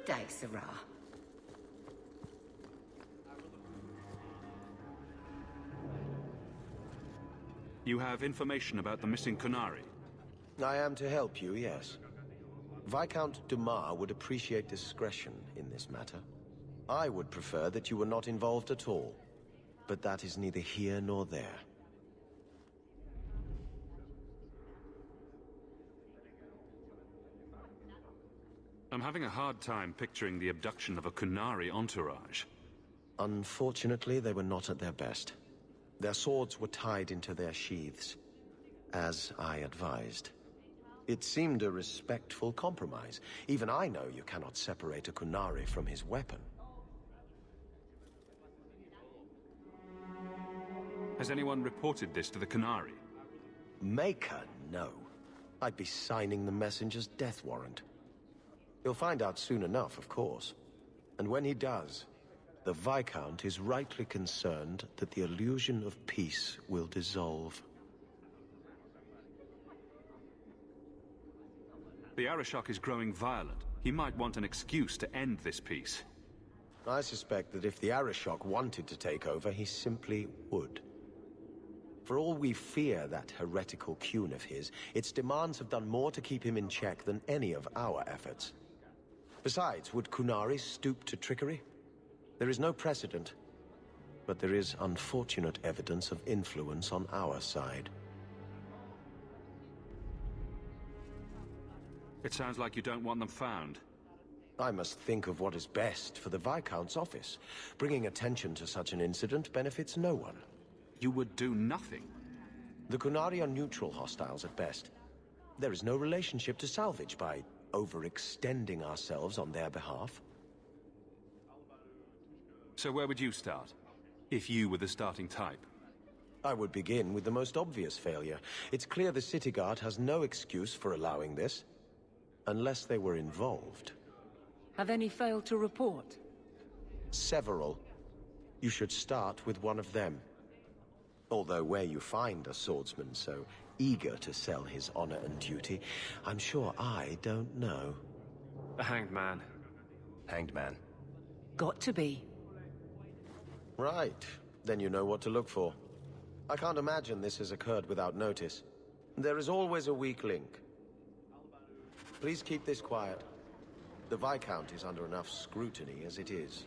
day, Sarah. You have information about the missing Kunari? I am to help you, yes. Viscount Dumas would appreciate discretion in this matter. I would prefer that you were not involved at all, but that is neither here nor there. I'm having a hard time picturing the abduction of a Kunari entourage. Unfortunately, they were not at their best. Their swords were tied into their sheaths, as I advised. It seemed a respectful compromise. Even I know you cannot separate a Kunari from his weapon. Has anyone reported this to the Kunari? Maker, no. I'd be signing the messenger's death warrant. He'll find out soon enough, of course. And when he does, the Viscount is rightly concerned that the illusion of peace will dissolve. The Arishok is growing violent. He might want an excuse to end this peace. I suspect that if the Arishok wanted to take over, he simply would. For all we fear that heretical Qun of his, its demands have done more to keep him in check than any of our efforts. Besides, would Kunari stoop to trickery? There is no precedent, but there is unfortunate evidence of influence on our side. It sounds like you don't want them found. I must think of what is best for the Viscount's office. Bringing attention to such an incident benefits no one. You would do nothing. The Kunari are neutral hostiles at best. There is no relationship to salvage by overextending ourselves on their behalf. So where would you start, if you were the starting type? I would begin with the most obvious failure. It's clear the City Guard has no excuse for allowing this, unless they were involved. Have any failed to report? Several. You should start with one of them. Although where you find a swordsman so eager to sell his honor and duty, I'm sure I don't know. The Hanged Man. Hanged Man. Got to be. Right. Then you know what to look for. I can't imagine this has occurred without notice. There is always a weak link. Please keep this quiet. The Viscount is under enough scrutiny as it is.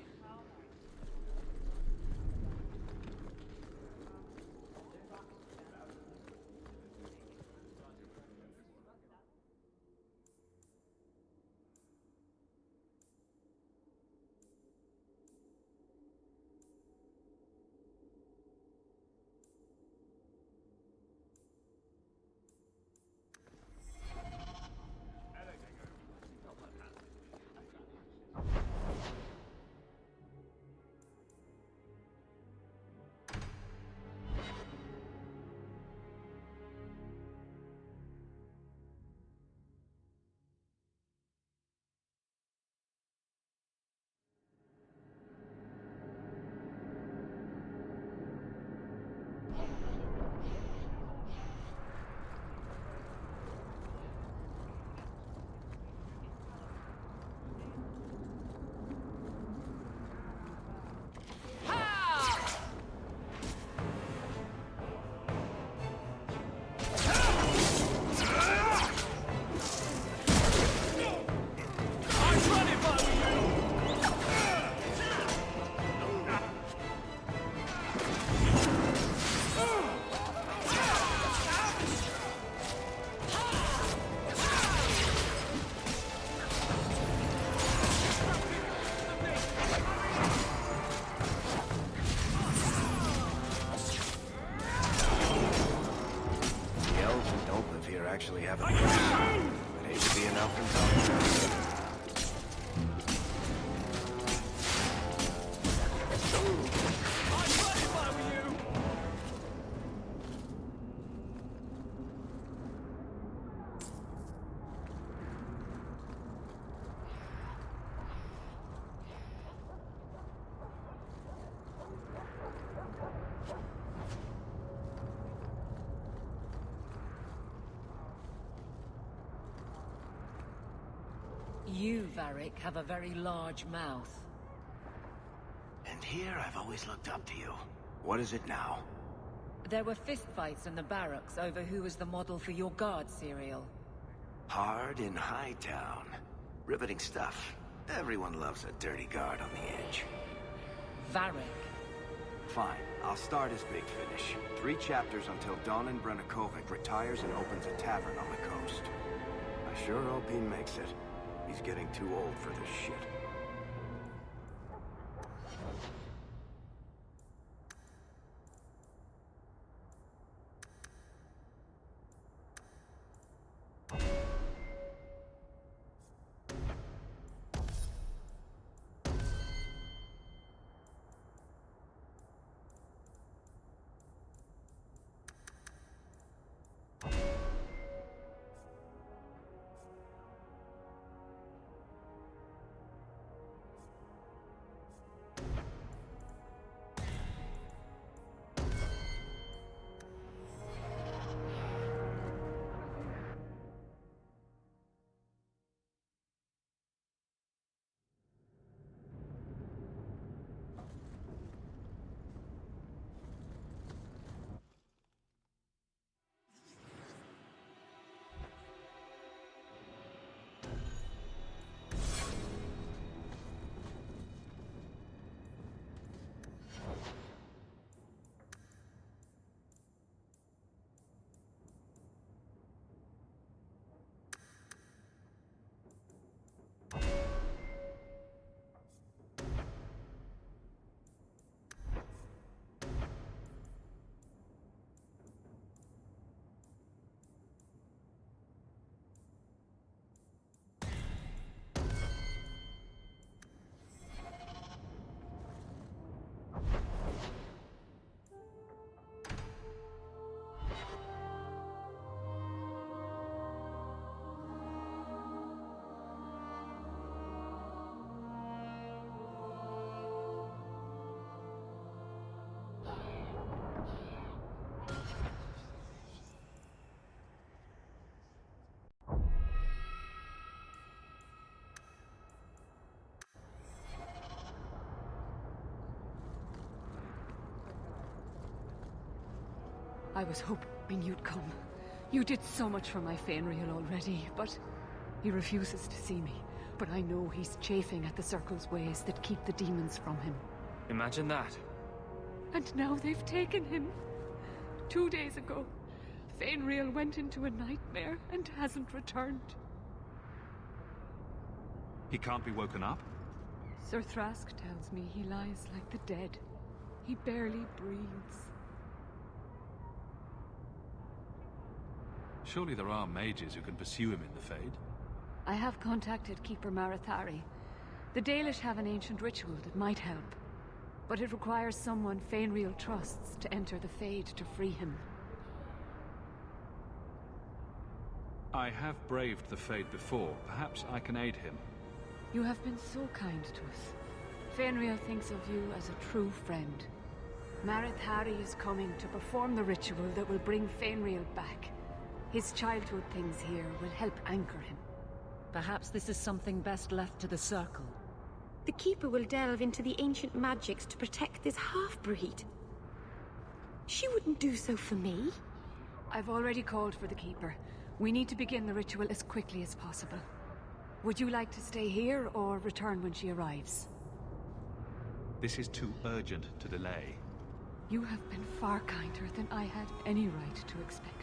Actually have a but hate to be enough in time. You, Varric, have a very large mouth. And here I've always looked up to you. What is it now? There were fistfights in the barracks over who was the model for your guard serial. Hard in Hightown. Riveting stuff. Everyone loves a dirty guard on the edge. Varric. Fine, I'll start as Big Finish. 3 chapters until Donan Brennakovic retires and opens a tavern on the coast. I sure hope he makes it. He's getting too old for this shit. I was hoping you'd come. You did so much for my Feynriel already, but he refuses to see me. But I know he's chafing at the Circle's ways that keep the demons from him. Imagine that. And now they've taken him. 2 days ago, Feynriel went into a nightmare and hasn't returned. He can't be woken up? Sir Thrask tells me he lies like the dead. He barely breathes. Surely there are mages who can pursue him in the Fade. I have contacted Keeper Marathari. The Dalish have an ancient ritual that might help. But it requires someone Feynriel trusts to enter the Fade to free him. I have braved the Fade before. Perhaps I can aid him. You have been so kind to us. Feynriel thinks of you as a true friend. Marathari is coming to perform the ritual that will bring Feynriel back. His childhood things here will help anchor him. Perhaps this is something best left to the Circle. The Keeper will delve into the ancient magics to protect this half-breed. She wouldn't do so for me. I've already called for the Keeper. We need to begin the ritual as quickly as possible. Would you like to stay here or return when she arrives? This is too urgent to delay. You have been far kinder than I had any right to expect.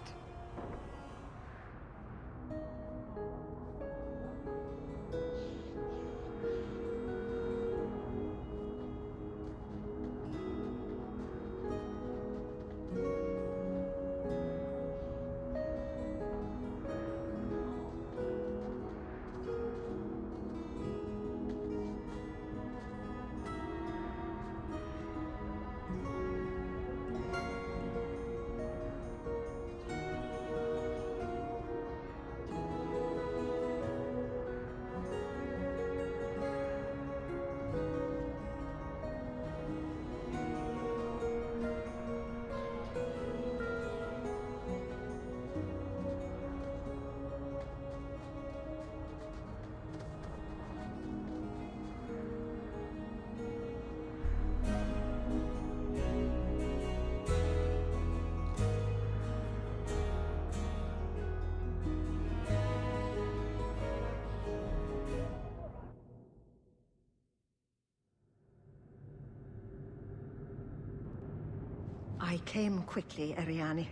I came quickly, Ariane.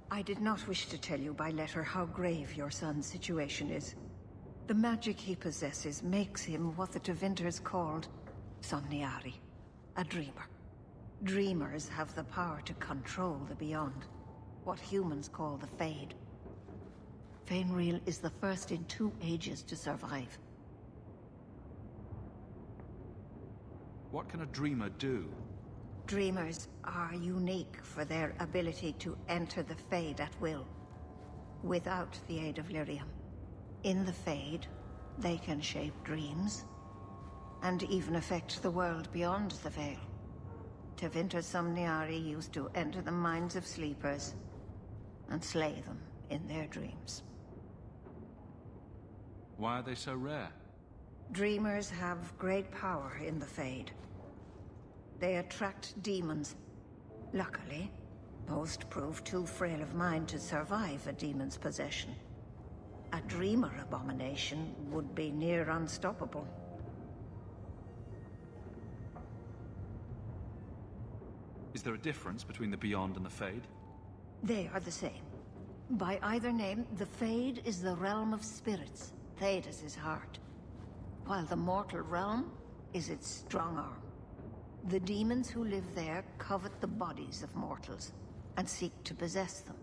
I did not wish to tell you by letter how grave your son's situation is. The magic he possesses makes him what the Tevinters called Somniari, a dreamer. Dreamers have the power to control the beyond, what humans call the Fade. Feynriel is the first in 2 ages to survive. What can a dreamer do? Dreamers are unique for their ability to enter the Fade at will, without the aid of lyrium. In the Fade, they can shape dreams, and even affect the world beyond the Veil. Tevinter Somniari used to enter the minds of sleepers, and slay them in their dreams. Why are they so rare? Dreamers have great power in the Fade. They attract demons. Luckily, most prove too frail of mind to survive a demon's possession. A dreamer abomination would be near unstoppable. Is there a difference between the Beyond and the Fade? They are the same. By either name, the Fade is the realm of spirits, Thedas' heart, while the mortal realm is its strong arm. The demons who live there covet the bodies of mortals, and seek to possess them.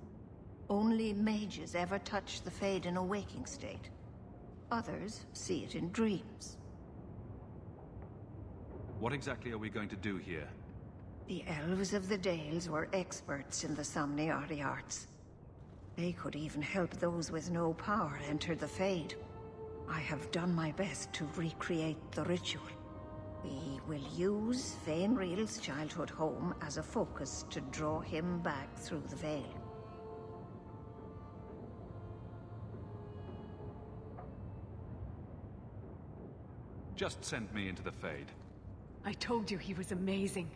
Only mages ever touch the Fade in a waking state. Others see it in dreams. What exactly are we going to do here? The elves of the Dales were experts in the Somniari arts. They could even help those with no power enter the Fade. I have done my best to recreate the ritual. We will use Feynriel's childhood home as a focus to draw him back through the Veil. Just send me into the Fade. I told you he was amazing.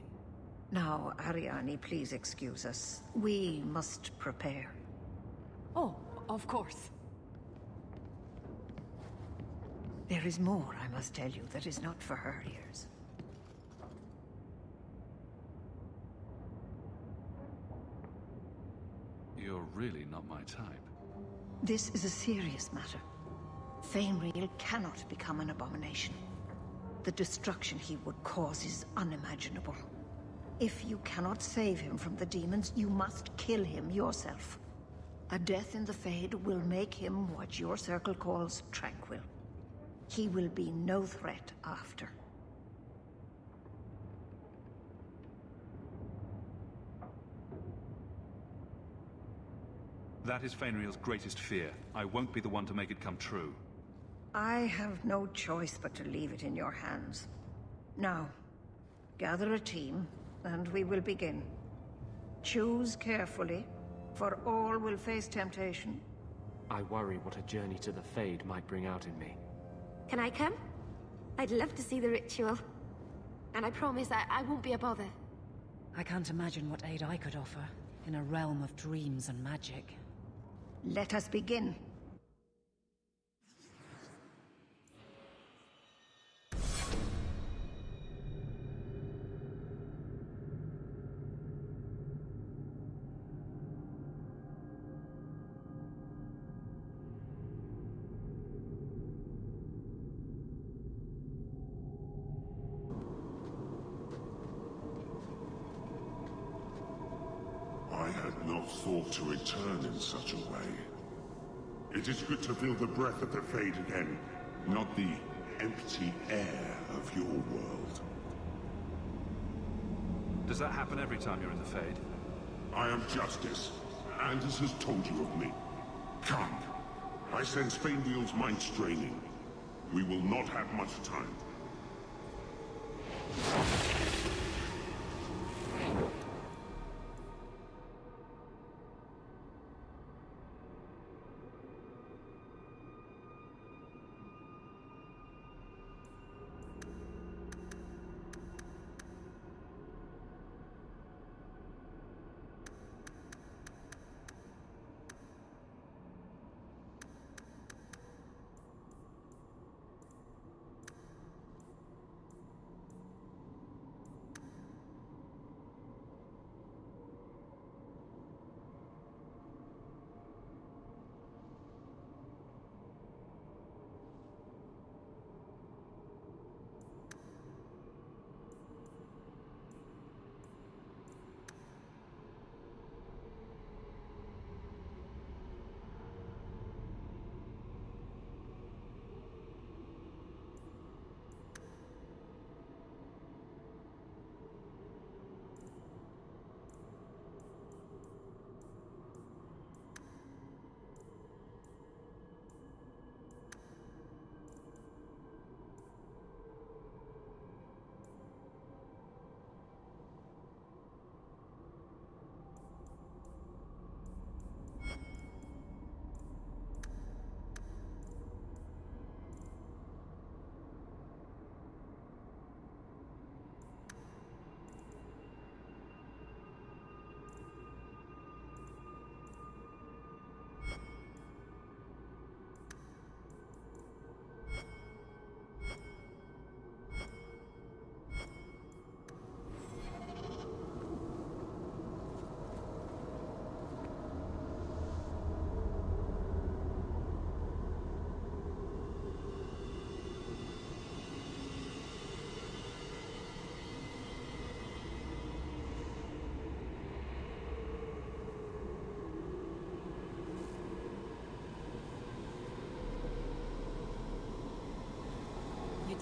Now, Ariane, please excuse us. We must prepare. Oh, of course. There is more, I must tell you, that is not for her ears. You're really not my type. This is a serious matter. Feynriel cannot become an abomination. The destruction he would cause is unimaginable. If you cannot save him from the demons, you must kill him yourself. A death in the Fade will make him what your circle calls tranquil. He will be no threat after. That is Feynriel's greatest fear. I won't be the one to make it come true. I have no choice but to leave it in your hands. Now, gather a team, and we will begin. Choose carefully, for all will face temptation. I worry what a journey to the Fade might bring out in me. Can I come? I'd love to see the ritual. And I promise I won't be a bother. I can't imagine what aid I could offer in a realm of dreams and magic. Let us begin. I had not thought to return in such a way. It is good to feel the breath of the Fade again, not the empty air of your world. Does that happen every time you're in the Fade? I am Justice. Anders has told you of me. Come. I sense Feynriel's mind straining. We will not have much time.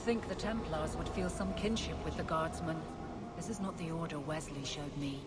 think the Templars would feel some kinship with the Guardsmen. This is not the order Wesley showed me.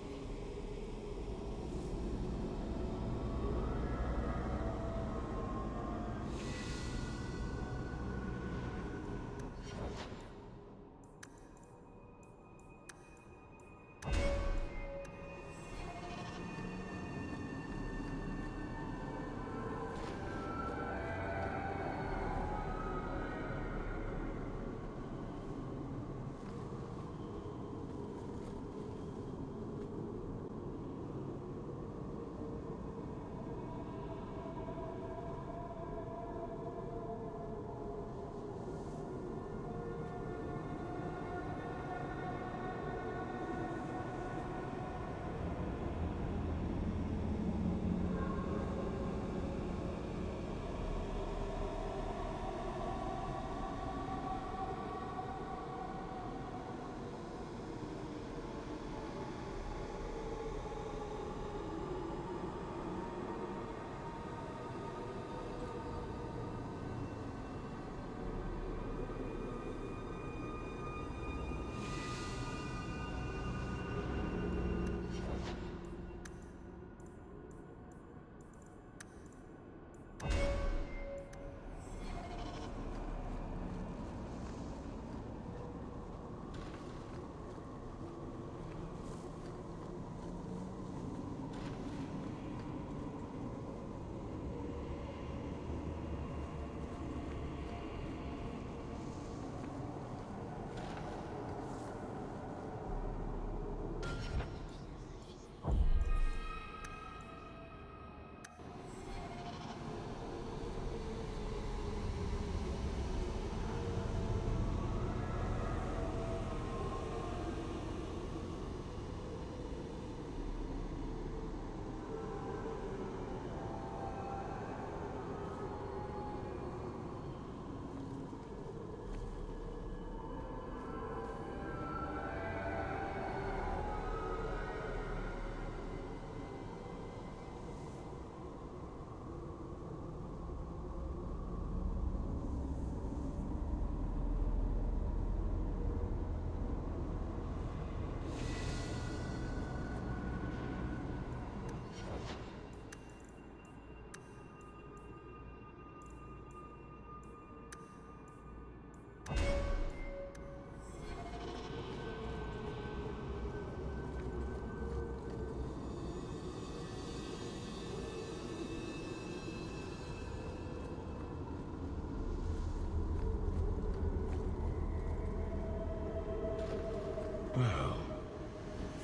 Well,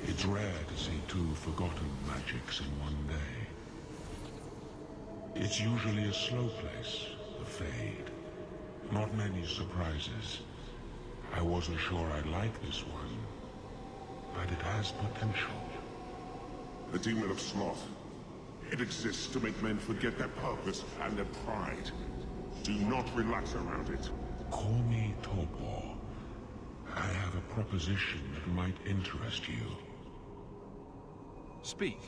it's rare to see two forgotten magics in one day. It's usually a slow place, the Fade. Not many surprises. I wasn't sure I'd like this one, but it has potential. The demon of sloth. It exists to make men forget their purpose and their pride. Do not relax around it. Call me Torpor. I have a proposition that might interest you. Speak,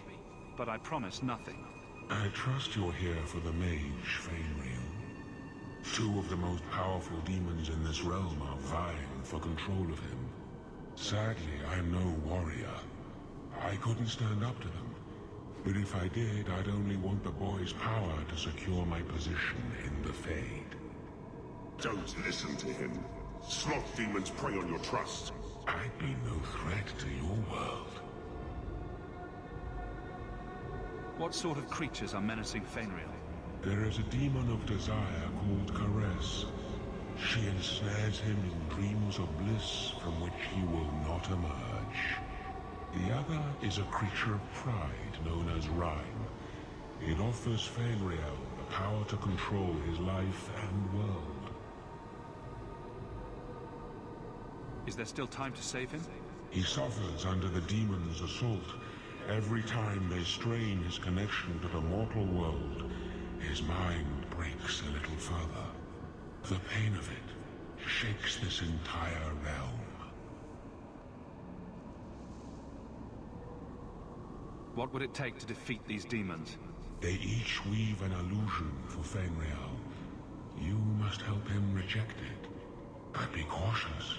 but I promise nothing. I trust you're here for the mage, Feynriel. Two of the most powerful demons in this realm are vying for control of him. Sadly, I'm no warrior. I couldn't stand up to them. But if I did, I'd only want the boy's power to secure my position in the Fade. Don't listen to him. Sloth demons prey on your trust. I'd be no threat to your world. What sort of creatures are menacing Feynriel? There is a demon of desire called Caress. She ensnares him in dreams of bliss from which he will not emerge. The other is a creature of pride known as Rhyme. It offers Feynriel the power to control his life and world. Is there still time to save him? He suffers under the demon's assault. Every time they strain his connection to the mortal world, his mind breaks a little further. The pain of it shakes this entire realm. What would it take to defeat these demons? They each weave an illusion for Feynriel. You must help him reject it. But be cautious.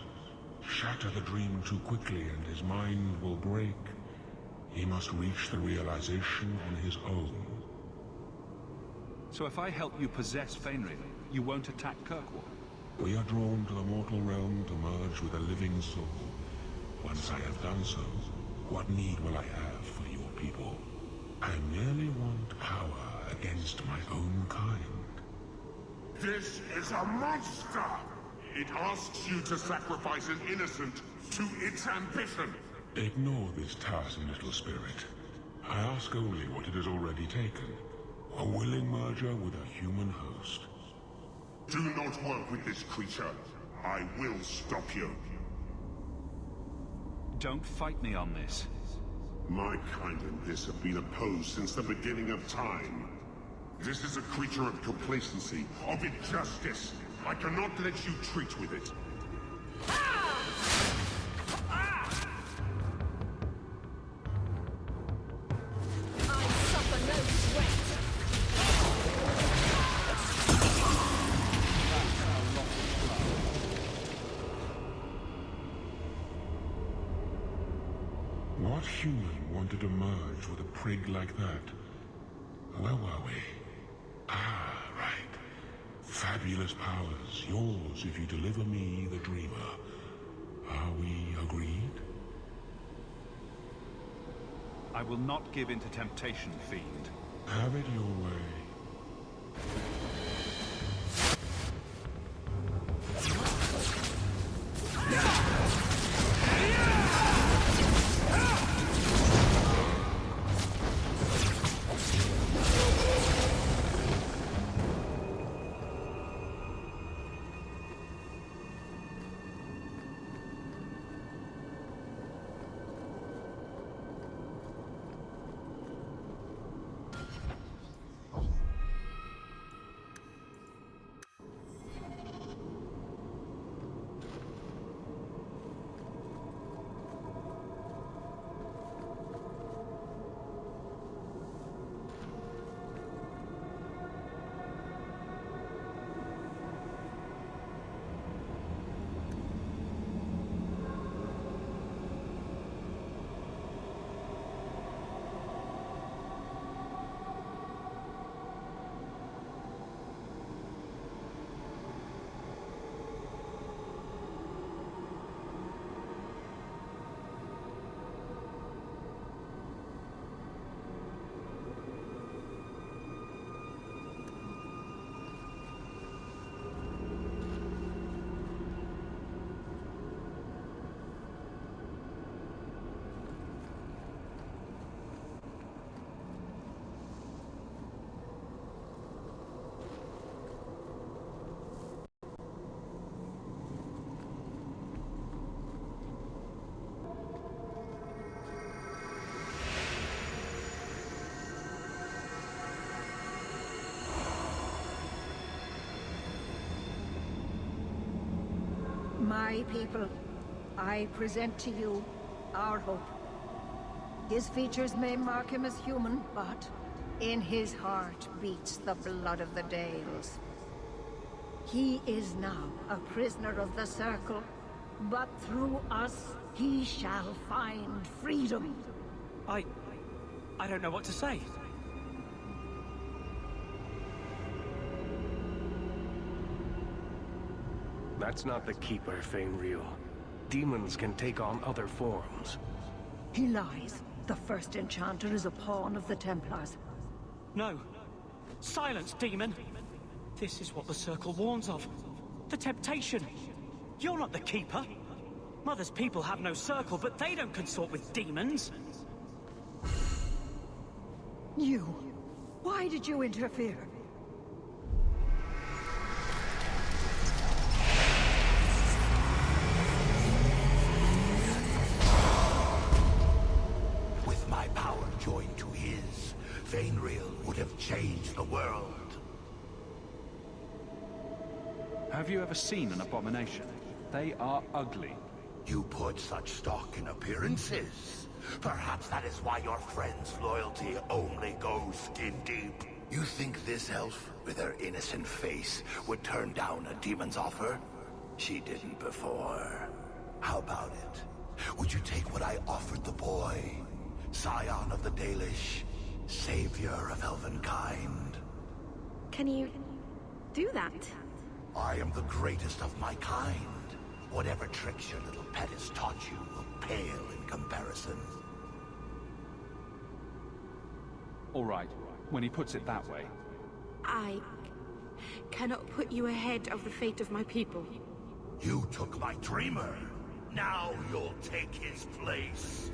Shatter the dream too quickly and his mind will break. He must reach the realization on his own. So if I help you possess Feynriel, you won't attack Kirkwall? We are drawn to the mortal realm to merge with a living soul. Once I have done so, what need will I have for your people? I merely want power against my own kind. This is a monster! It asks you to sacrifice an innocent to its ambition. Ignore this tiresome little spirit. I ask only what it has already taken. A willing merger with a human host. Do not work with this creature. I will stop you. Don't fight me on this. My kind and this have been opposed since the beginning of time. This is a creature of complacency, of injustice. I cannot let you treat with it. I suffer no sweat. What human wanted to merge with a prig like that? Where were we? Ah, right. Fabulous powers, yours if you deliver me the dreamer. Are we agreed? I will not give in to temptation, fiend. Have it your way. My people, I present to you our hope. His features may mark him as human, but in his heart beats the blood of the Dales. He is now a prisoner of the Circle, but through us, he shall find freedom. I don't know what to say. That's not the Keeper, Feynriel. Demons can take on other forms. He lies. The first Enchanter is a pawn of the Templars. No. Silence, demon! This is what the Circle warns of. The temptation. You're not the Keeper. Mother's people have no Circle, but they don't consort with demons. You. Why did you interfere? With my power joined to his, Feynriel would have changed the world. Have you ever seen an abomination? They are ugly. You put such stock in appearances. Perhaps that is why your friend's loyalty only goes skin deep. You think this elf, with her innocent face, would turn down a demon's offer? She didn't before. How about it? Would you take what I offered the boy? Scion of the Dalish, savior of elvenkind. Can you do that? I am the greatest of my kind. Whatever tricks your little pet has taught you will pale in comparison. All right, when he puts it that way. I cannot put you ahead of the fate of my people. You took my dreamer. Now you'll take his place.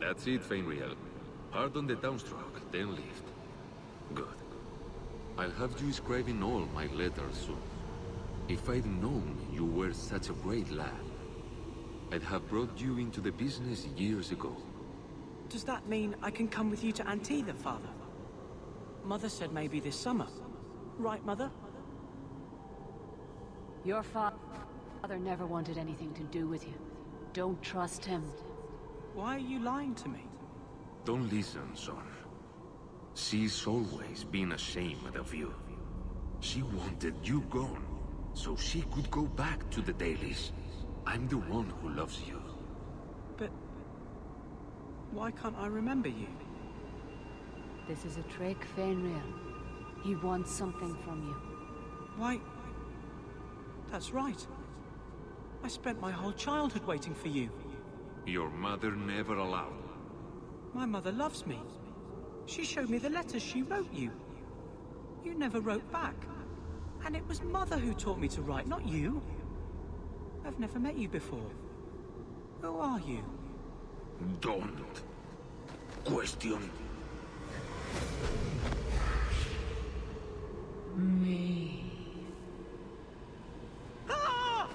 That's it, Feynriel. Hard on the downstroke, then lift. Good. I'll have you scribing all my letters soon. If I'd known you were such a brave lad, I'd have brought you into the business years ago. Does that mean I can come with you to Antida, Father? Mother said maybe this summer. Right, Mother? Your father never wanted anything to do with you. Don't trust him. Why are you lying to me? Don't listen, son. She's always been ashamed of you. She wanted you gone, so she could go back to the dailies. I'm the one who loves you. But why can't I remember you? This is a trick, Feynriel. He wants something from you. Why? That's right. I spent my whole childhood waiting for you. Your mother never allowed. My mother loves me. She showed me the letters she wrote you. You never wrote back. And it was Mother who taught me to write, not you. I've never met you before. Who are you? Don't question me. Ah!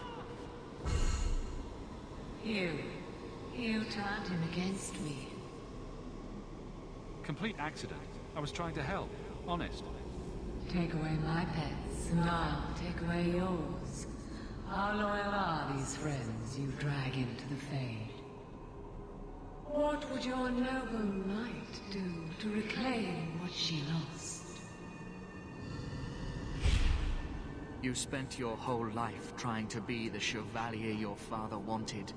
You turned him against me. Complete accident. I was trying to help, honest. Take away my pets, and I'll take away yours. How loyal are these friends you drag into the Fade? What would your noble knight do to reclaim what she lost? You spent your whole life trying to be the chevalier your father wanted.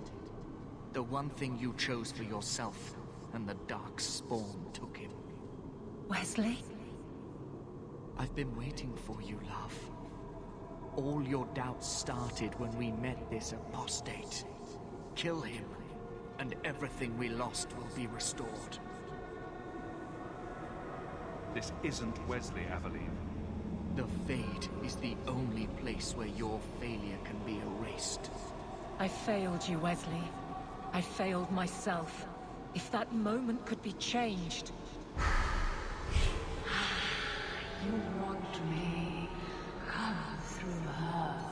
The one thing you chose for yourself, and the dark spawn took him. Wesley? I've been waiting for you, love. All your doubts started when we met this apostate. Kill him, and everything we lost will be restored. This isn't Wesley, Aveline. The Fade is the only place where your failure can be erased. I failed you, Wesley. I failed myself. If that moment could be changed. You want me? Come through her.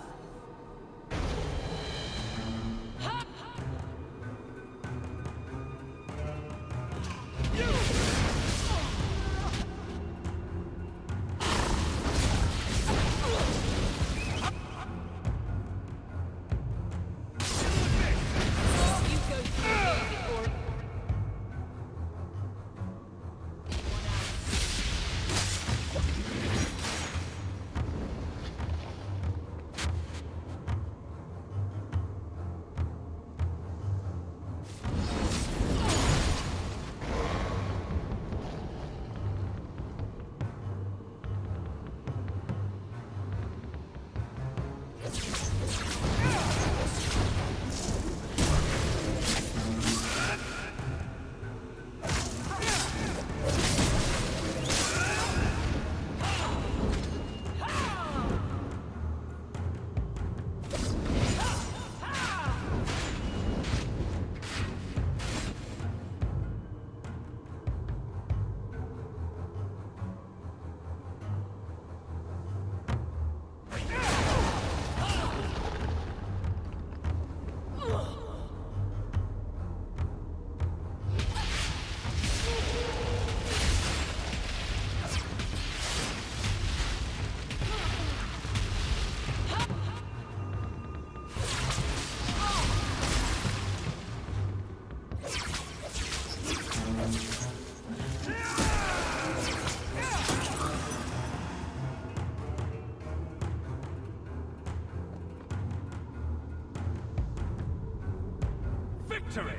Victory!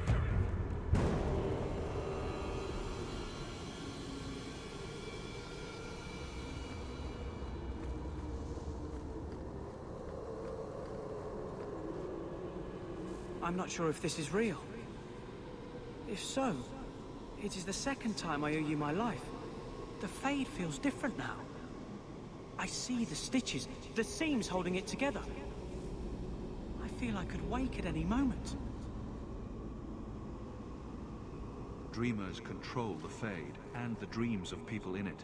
I'm not sure if this is real. If so, it is the second time I owe you my life. The Fade feels different now. I see the stitches, the seams holding it together. I feel I could wake at any moment. Dreamers control the Fade and the dreams of people in it.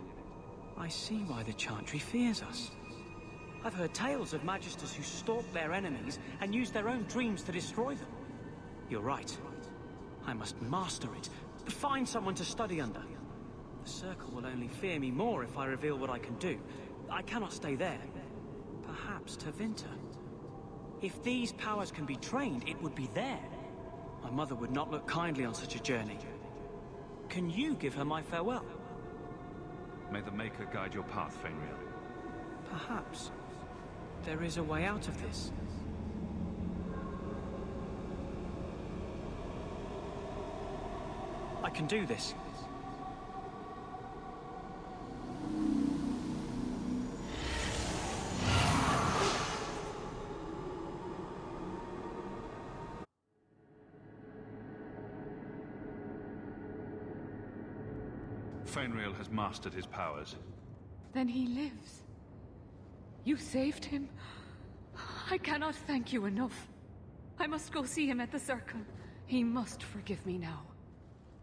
I see why the Chantry fears us. I've heard tales of magisters who stalk their enemies and use their own dreams to destroy them. You're right. I must master it. Find someone to study under. The Circle will only fear me more if I reveal what I can do. I cannot stay there. Perhaps Tevinter. If these powers can be trained, it would be there. My mother would not look kindly on such a journey. Can you give her my farewell? May the Maker guide your path, Feynriel. Perhaps. There is a way out of this. I can do this. Feynriel has mastered his powers. Then he lives. You saved him. I cannot thank you enough. I must go see him at the Circle. He must forgive me now.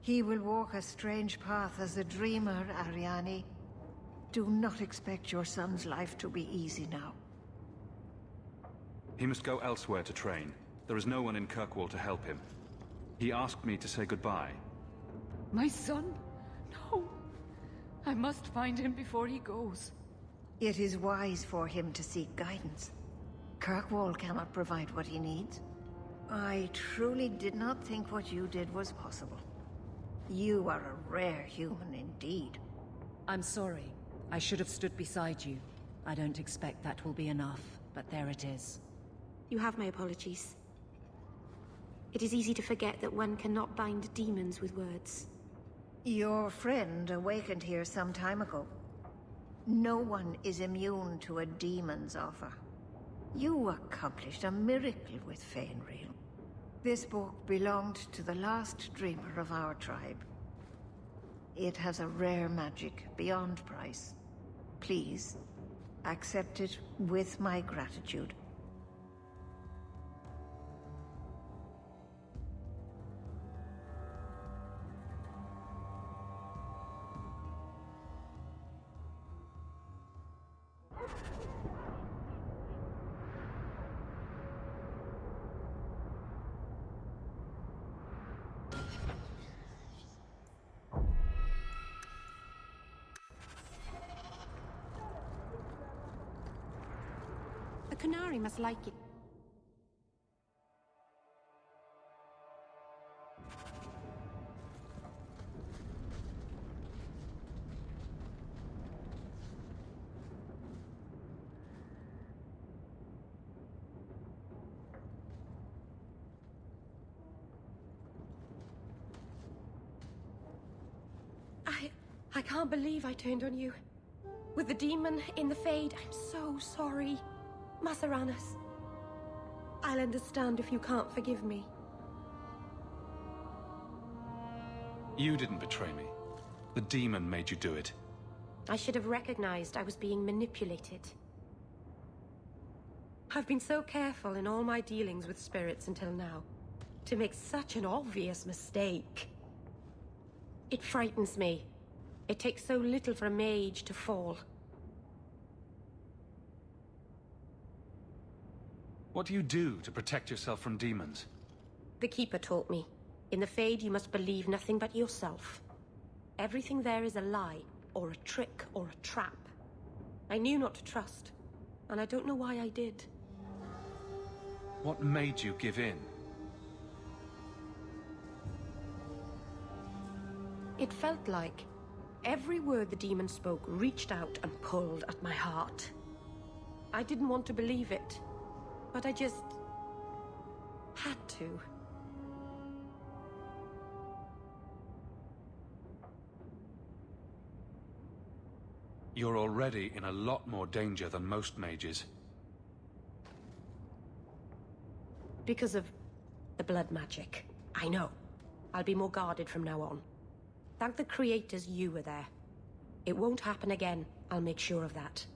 He will walk a strange path as a dreamer, Ariane. Do not expect your son's life to be easy now. He must go elsewhere to train. There is no one in Kirkwall to help him. He asked me to say goodbye. My son? No. I must find him before he goes. It is wise for him to seek guidance. Kirkwall cannot provide what he needs. I truly did not think what you did was possible. You are a rare human indeed. I'm sorry. I should have stood beside you. I don't expect that will be enough, but there it is. You have my apologies. It is easy to forget that one cannot bind demons with words. Your friend awakened here some time ago. No one is immune to a demon's offer. You accomplished a miracle with Feynriel. This book belonged to the last dreamer of our tribe. It has a rare magic beyond price. Please, accept it with my gratitude. The Canary must like it. I can't believe I turned on you. With the demon in the Fade, I'm so sorry. Masaranas. I'll understand if you can't forgive me. You didn't betray me. The demon made you do it. I should have recognized I was being manipulated. I've been so careful in all my dealings with spirits until now. To make such an obvious mistake. It frightens me. It takes so little for a mage to fall. What do you do to protect yourself from demons? The Keeper taught me. In the Fade, you must believe nothing but yourself. Everything there is a lie, or a trick, or a trap. I knew not to trust, and I don't know why I did. What made you give in? It felt like every word the demon spoke reached out and pulled at my heart. I didn't want to believe it, but I just had to. You're already in a lot more danger than most mages. Because of the blood magic. I know. I'll be more guarded from now on. Thank the creators you were there. It won't happen again. I'll make sure of that.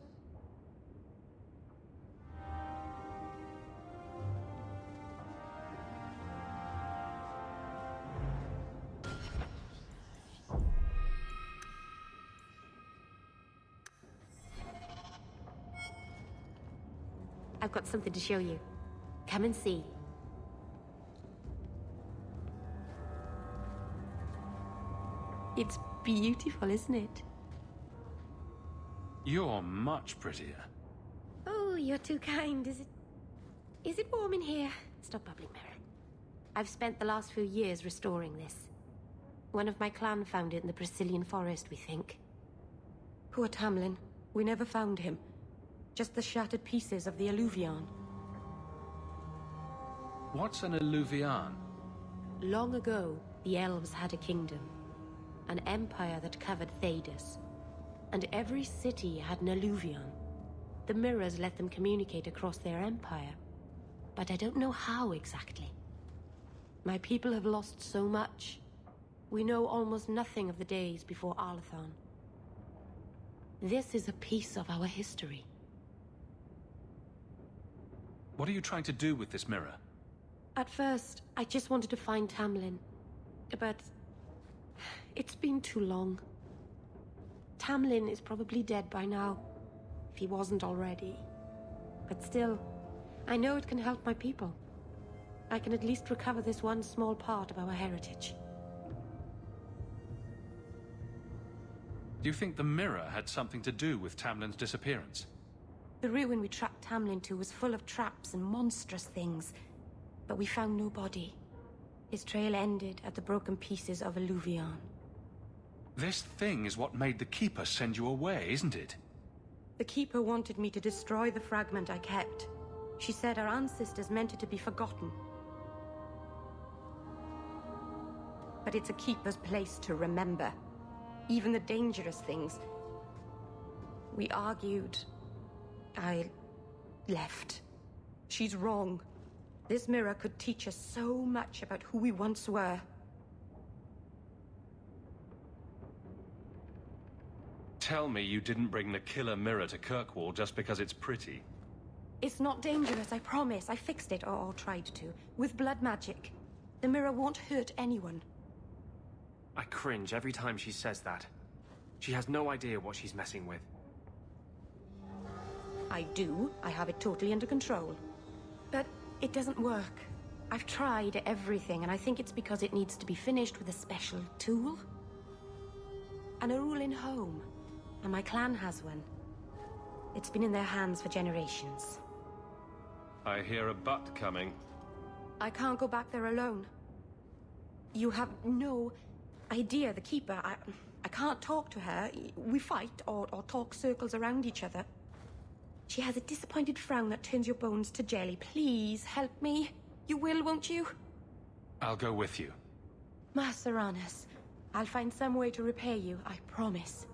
I've got something to show you. Come and see. It's beautiful, isn't it? You're much prettier. Oh, you're too kind. Is it warm in here? Stop bubbling, Merrill. I've spent the last few years restoring this. One of my clan found it in the Brazilian forest, we think. Poor Tamlen. We never found him. Just the shattered pieces of the Eluvian. What's an Eluvian? Long ago, the elves had a kingdom. An empire that covered Thedas. And every city had an Eluvian. The mirrors let them communicate across their empire. But I don't know how exactly. My people have lost so much. We know almost nothing of the days before Arlathan. This is a piece of our history. What are you trying to do with this mirror? At first, I just wanted to find Tamlen. But it's been too long. Tamlen is probably dead by now, if he wasn't already. But still, I know it can help my people. I can at least recover this one small part of our heritage. Do you think the mirror had something to do with Tamlin's disappearance? The ruin we tracked Tamlen to was full of traps and monstrous things, but we found no body. His trail ended at the broken pieces of Eluvian. This thing is what made the Keeper send you away, isn't it? The Keeper wanted me to destroy the fragment I kept. She said our ancestors meant it to be forgotten. But it's a Keeper's place to remember. Even the dangerous things. We argued. I left. She's wrong. This mirror could teach us so much about who we once were. Tell me you didn't bring the killer mirror to Kirkwall just because it's pretty. It's not dangerous, I promise. I fixed it, or tried to, with blood magic. The mirror won't hurt anyone. I cringe every time she says that. She has no idea what she's messing with. I do. I have it totally under control. But it doesn't work. I've tried everything, and I think it's because it needs to be finished with a special tool. And a rule in home. And my clan has one. It's been in their hands for generations. I hear a butt coming. I can't go back there alone. You have no idea, the Keeper. I can't talk to her. We fight or talk circles around each other. She has a disappointed frown that turns your bones to jelly. Please, help me. You will, won't you? I'll go with you. Master Arnus, I'll find some way to repay you, I promise.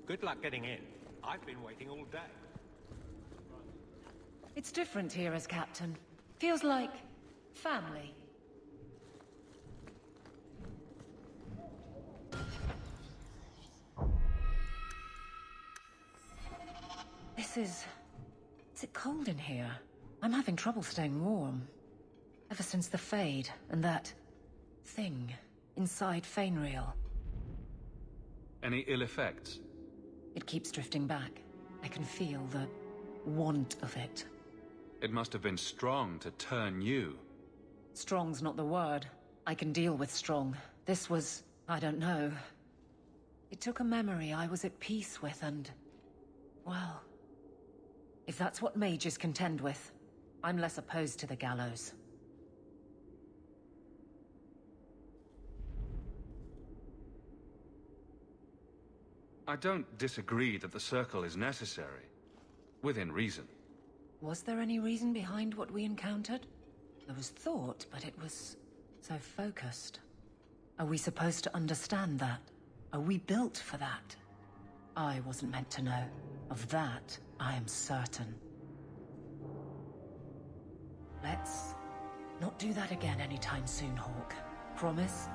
Good luck getting in. I've been waiting all day. It's different here as captain. Feels like family. Is it cold in here? I'm having trouble staying warm. Ever since the Fade and that thing inside Feynriel. Any ill effects? It keeps drifting back. I can feel the want of it. It must have been strong to turn you. Strong's not the word. I can deal with strong. This was, I don't know. It took a memory I was at peace with and, well, if that's what mages contend with, I'm less opposed to the gallows. I don't disagree that the circle is necessary. Within reason. Was there any reason behind what we encountered? There was thought, but it was so focused. Are we supposed to understand that? Are we built for that? I wasn't meant to know. Of that, I am certain. Let's not do that again anytime soon, Hawk. Promise?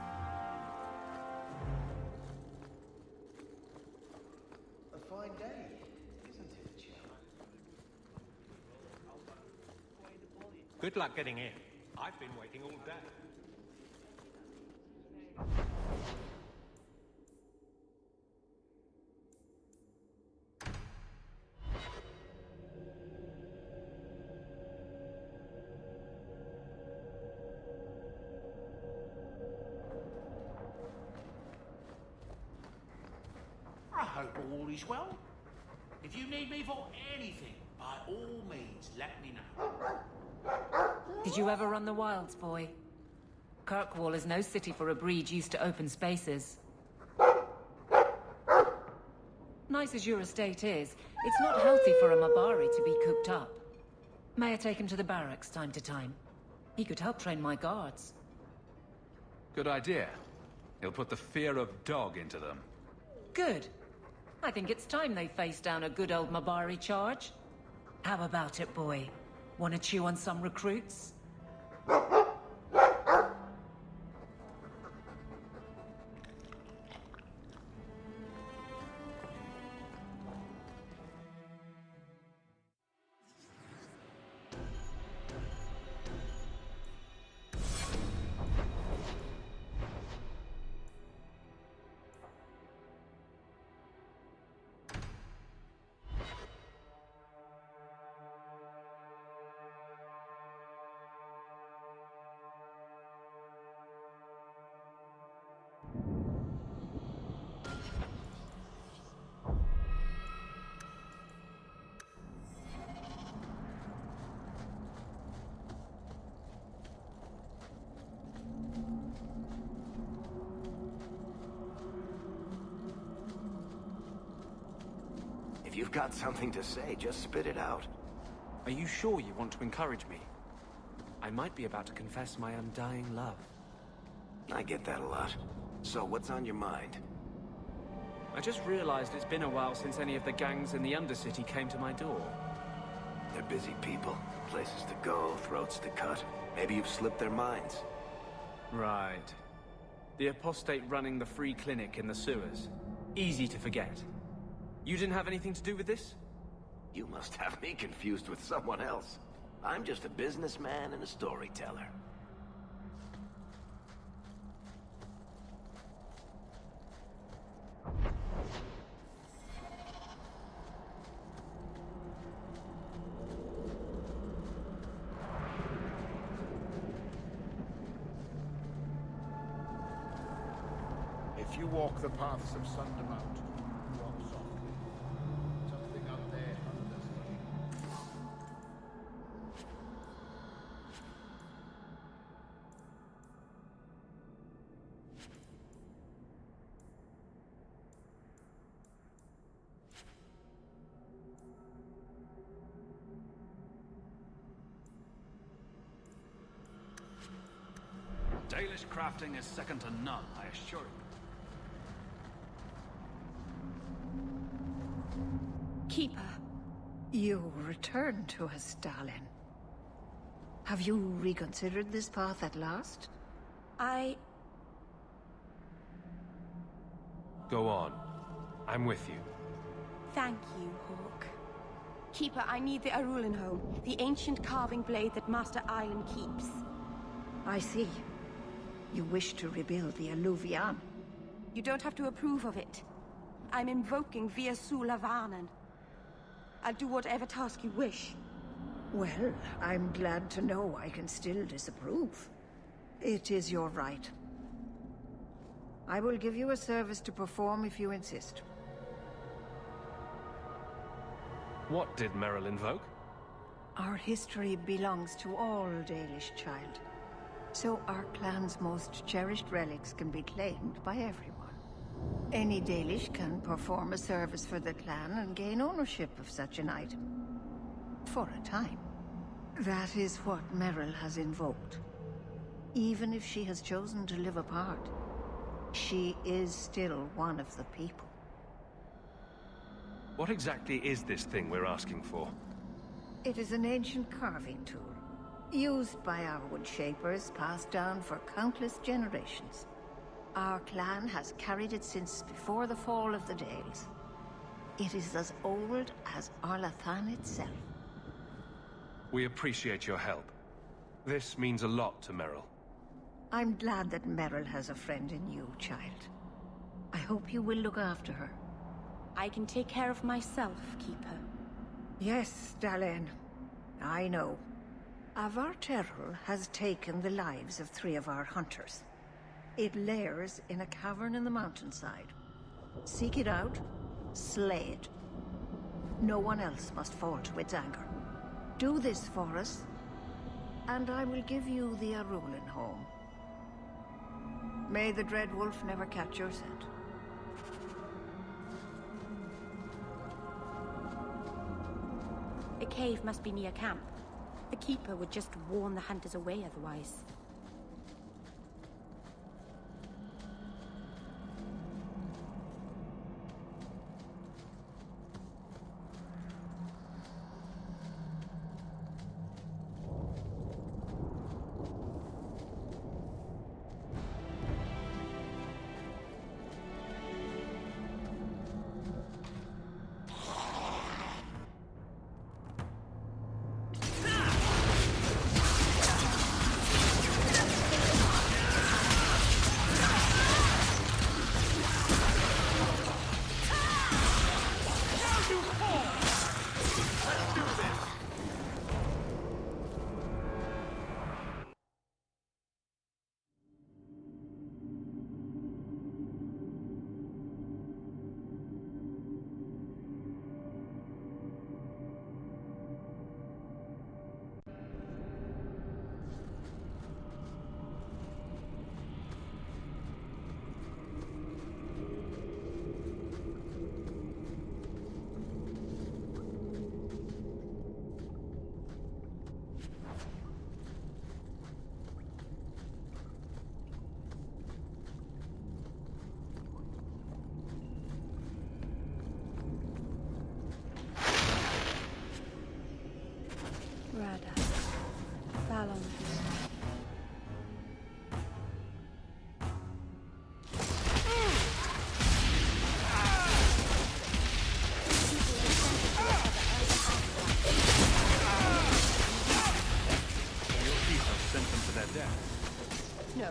A fine day, isn't it, Jim? Good luck getting in. I've been waiting all day. I hope all is well. If you need me for anything, by all means, let me know. Did you ever run the wilds, boy? Kirkwall is no city for a breed used to open spaces. Nice as your estate is, it's not healthy for a Mabari to be cooped up. May I take him to the barracks time to time? He could help train my guards. Good idea. He'll put the fear of dog into them. Good. I think it's time they face down a good old Mabari charge. How about it, boy? Want to chew on some recruits? If you've got something to say, just spit it out. Are you sure you want to encourage me? I might be about to confess my undying love. I get that a lot. So, what's on your mind? I just realized it's been a while since any of the gangs in the Undercity came to my door. They're busy people. Places to go, throats to cut. Maybe you've slipped their minds. Right. The apostate running the free clinic in the sewers. Easy to forget. You didn't have anything to do with this? You must have me confused with someone else. I'm just a businessman and a storyteller. If you walk the paths of Sundermount, walk softly. Something out there hungers for you. Dalish crafting is second to none, I assure you. Keeper, you returned to us, darling. Have you reconsidered this path at last? Go on. I'm with you. Thank you, Hawk. Keeper, I need the Arulenholm, the ancient carving blade that Master Island keeps. I see. You wish to rebuild the Eluvian. You don't have to approve of it. I'm invoking via Sulavanen. I'll do whatever task you wish. Well, I'm glad to know I can still disapprove. It is your right. I will give you a service to perform if you insist. What did Merrill invoke? Our history belongs to all Dalish, child. So our clan's most cherished relics can be claimed by everyone. Any Dalish can perform a service for the clan and gain ownership of such an item. For a time. That is what Merrill has invoked. Even if she has chosen to live apart, she is still one of the people. What exactly is this thing we're asking for? It is an ancient carving tool, used by our wood shapers, passed down for countless generations. Our clan has carried it since before the fall of the Dales. It is as old as Arlathan itself. We appreciate your help. This means a lot to Merrill. I'm glad that Merrill has a friend in you, child. I hope you will look after her. I can take care of myself, Keeper. Yes, Tamlen. I know. Avar Terrell has taken the lives of 3 of our hunters. It lairs in a cavern in the mountainside. Seek it out, slay it. No one else must fall to its anger. Do this for us, and I will give you the Arulenholm. May the Dread Wolf never catch your scent. The cave must be near camp. The Keeper would just warn the hunters away otherwise. Rada. Fallon. Your people sent them to their death. No.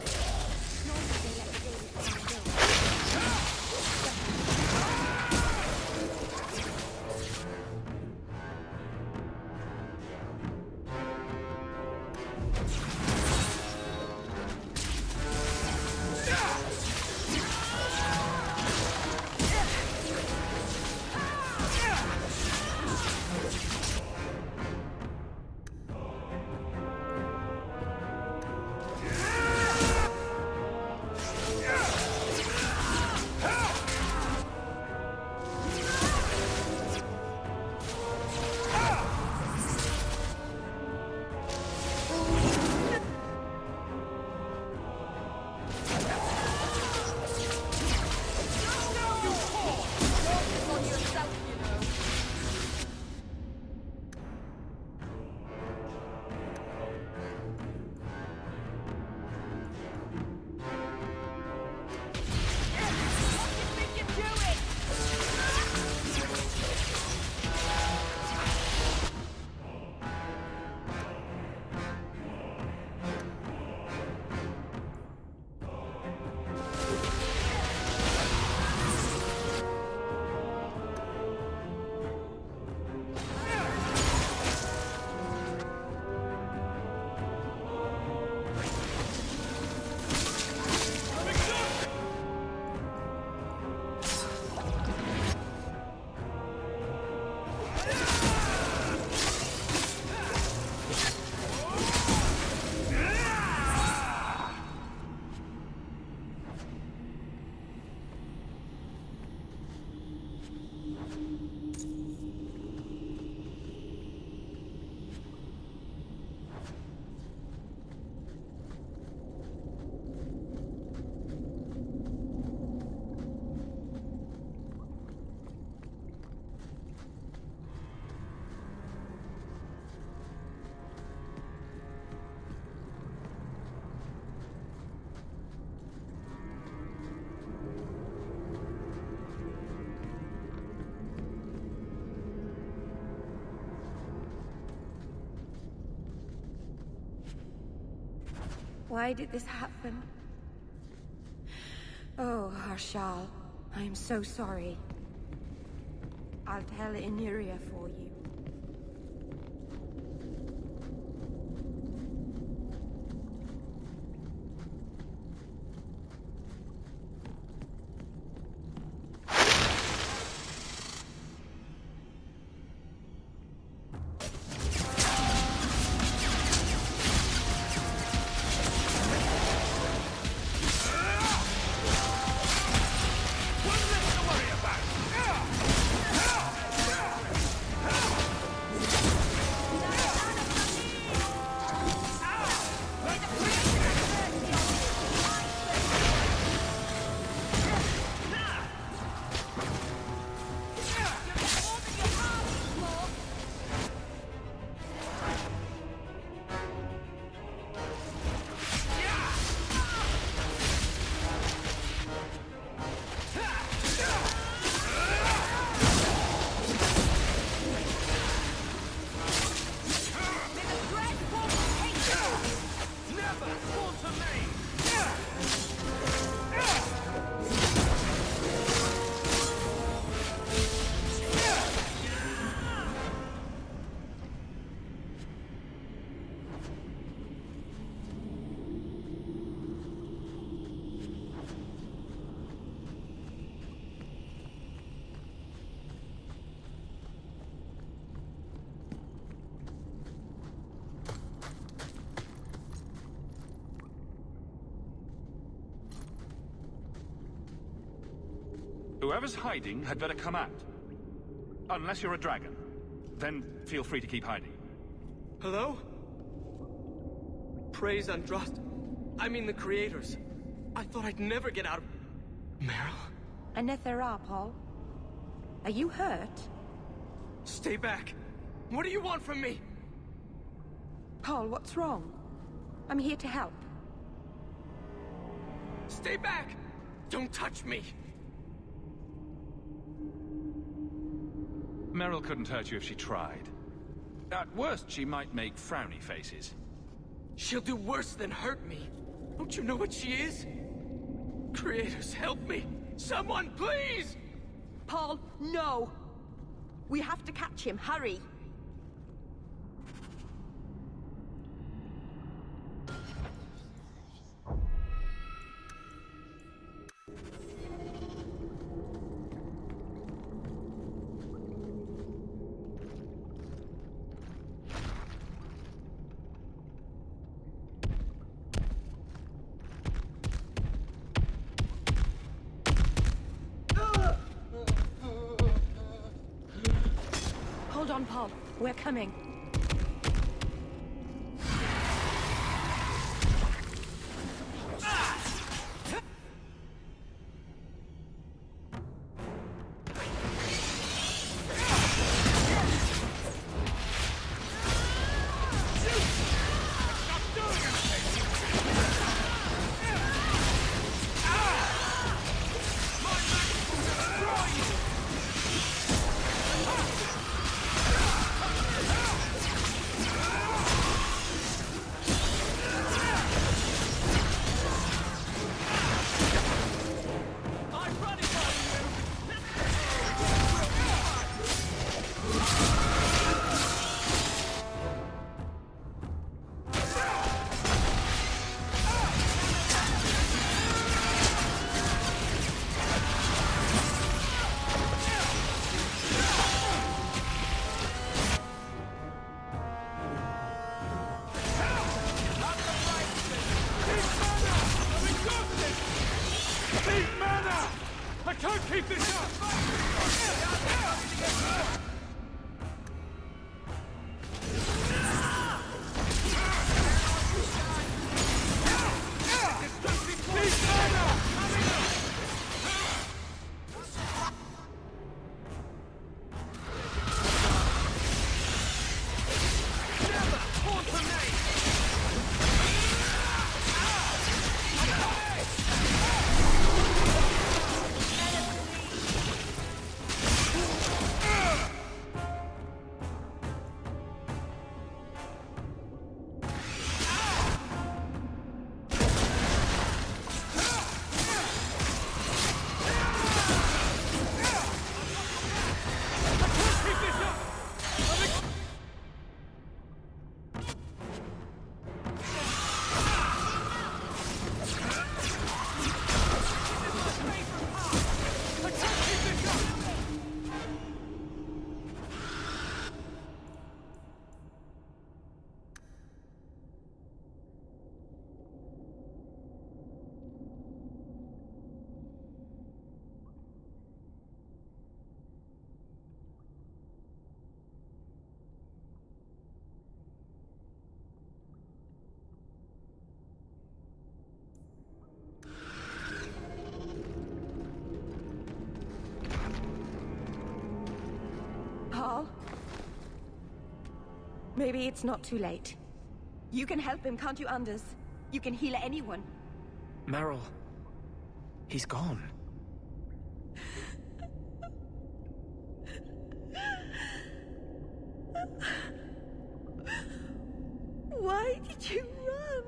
Why did this happen? Oh, Harshal, I am so sorry. I'll tell Iniria for you. Whoever's hiding had better come out. Unless you're a dragon. Then feel free to keep hiding. Hello? Praise Androst. I mean the creators. I thought I'd never get out of... Merrill? Anethera, Paul. Are you hurt? Stay back. What do you want from me? Paul, what's wrong? I'm here to help. Stay back! Don't touch me! Merrill couldn't hurt you if she tried. At worst, she might make frowny faces. She'll do worse than hurt me. Don't you know what she is? Creators, help me! Someone, please! Paul, no! We have to catch him, hurry! Hold on, Paul. We're coming. Paul? Maybe it's not too late. You can help him, can't you, Anders? You can heal anyone. Merrill. He's gone. Why did you run?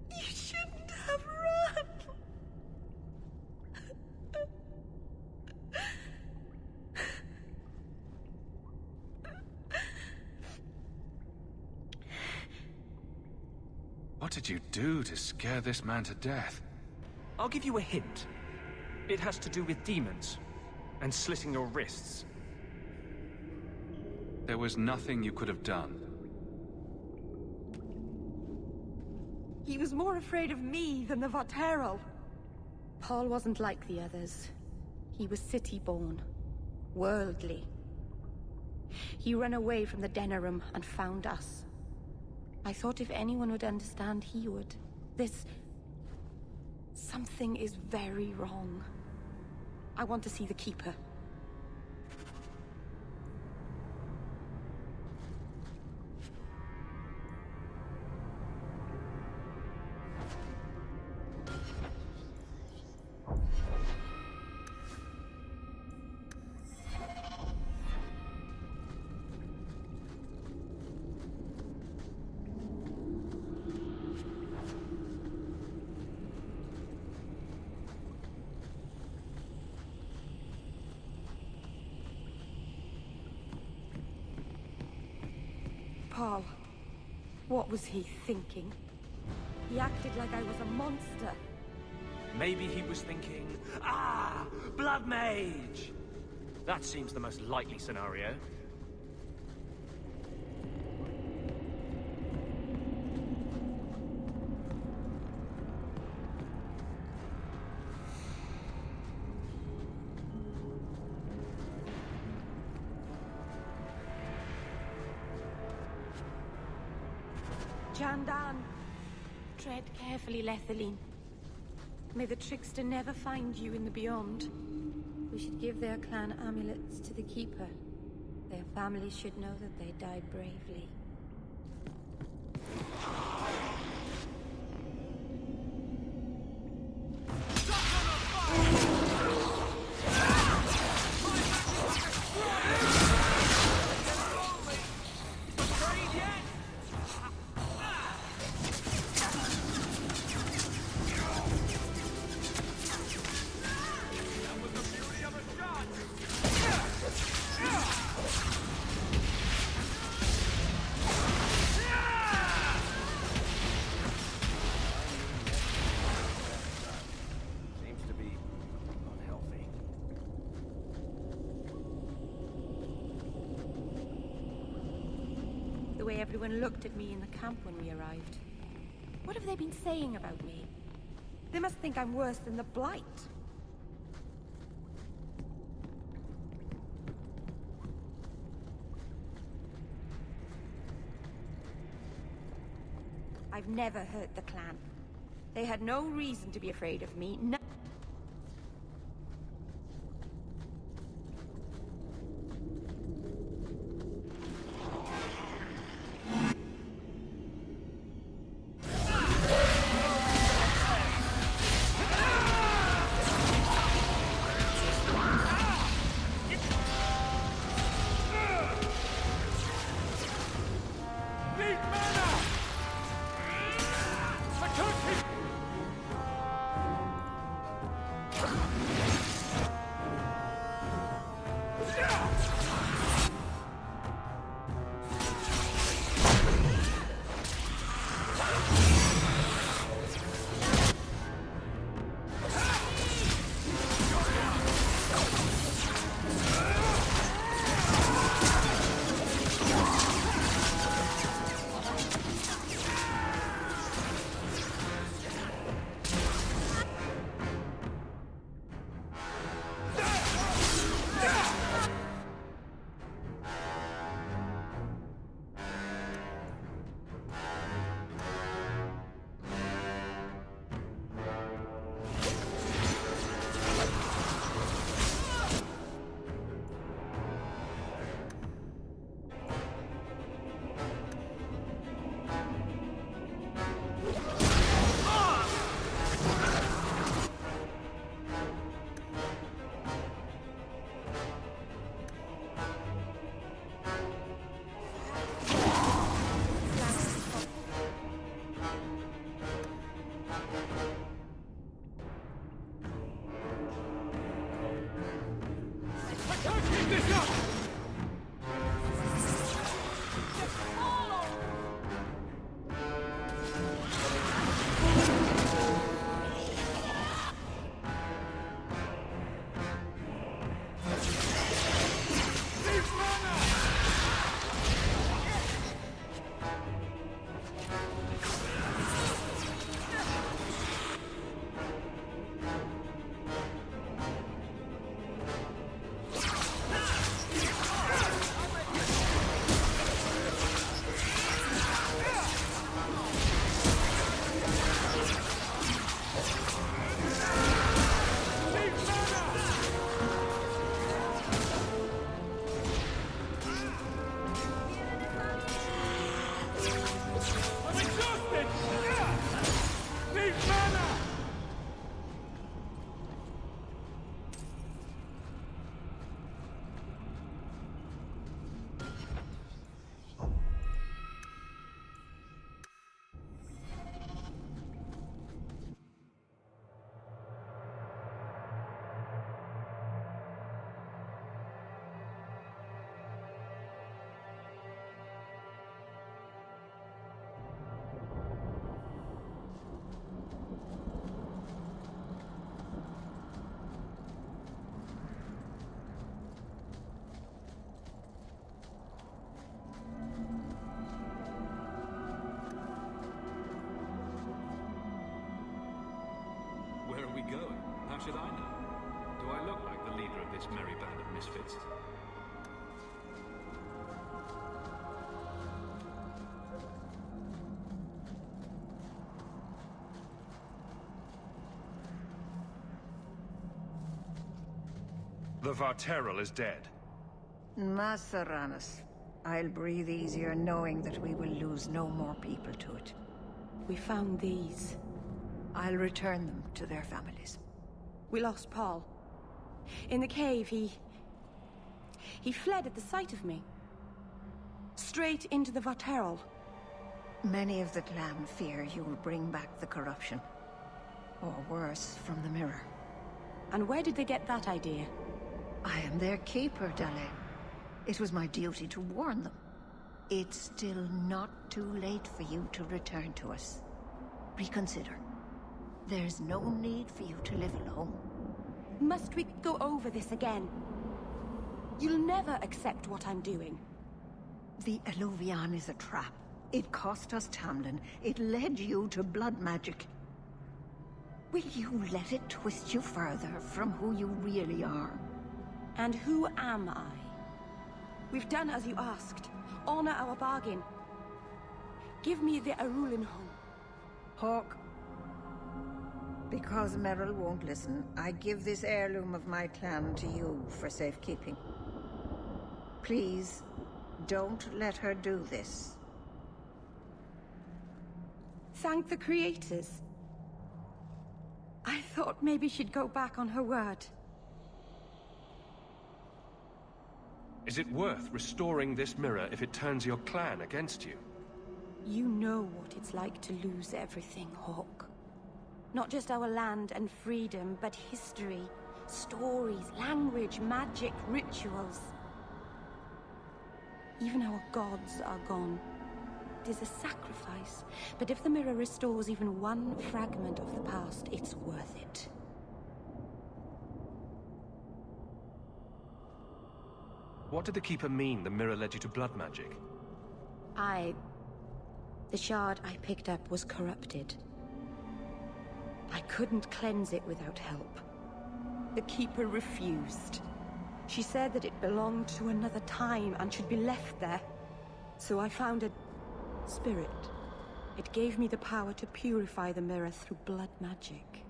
You shouldn't have run. What did you do to scare this man to death? I'll give you a hint. It has to do with demons and slitting your wrists. There was nothing you could have done. He was more afraid of me than the Vaterel. Paul wasn't like the others. He was city-born, worldly. He ran away from the Denerim and found us. I thought if anyone would understand, he would. Something is very wrong. I want to see the Keeper. Paul. What was he thinking? He acted like I was a monster. Maybe he was thinking, Blood Mage! That seems the most likely scenario. Jandan! Tread carefully, Lethaline. May the trickster never find you in the beyond. We should give their clan amulets to the Keeper. Their families should know that they died bravely. The way everyone looked at me in the camp when we arrived. What have they been saying about me? They must think I'm worse than the Blight. I've never hurt the clan. They had no reason to be afraid of me. No. How should I know? Do I look like the leader of this merry band of misfits? The Varterral is dead. Maseranas. I'll breathe easier knowing that we will lose no more people to it. We found these. I'll return them to their families. We lost Paul. In the cave, he fled at the sight of me. Straight into the Varterral. Many of the clan fear you will bring back the corruption. Or worse, from the mirror. And where did they get that idea? I am their keeper, Dale. It was my duty to warn them. It's still not too late for you to return to us. Reconsider. There's no need for you to live alone. Must we go over this again? You'll never accept what I'm doing. The Eluvian is a trap. It cost us Tamlen. It led you to blood magic. Will you let it twist you further from who you really are? And who am I? We've done as you asked. Honor our bargain. Give me the Arulinhon. Hawk. Because Merrill won't listen, I give this heirloom of my clan to you for safekeeping. Please, don't let her do this. Thank the creators. I thought maybe she'd go back on her word. Is it worth restoring this mirror if it turns your clan against you? You know what it's like to lose everything, Hawk. Not just our land and freedom, but history, stories, language, magic, rituals. Even our gods are gone. It is a sacrifice, but if the mirror restores even one fragment of the past, it's worth it. What did the Keeper mean the mirror led you to blood magic? The shard I picked up was corrupted. I couldn't cleanse it without help. The Keeper refused. She said that it belonged to another time and should be left there. So I found a spirit. It gave me the power to purify the mirror through blood magic.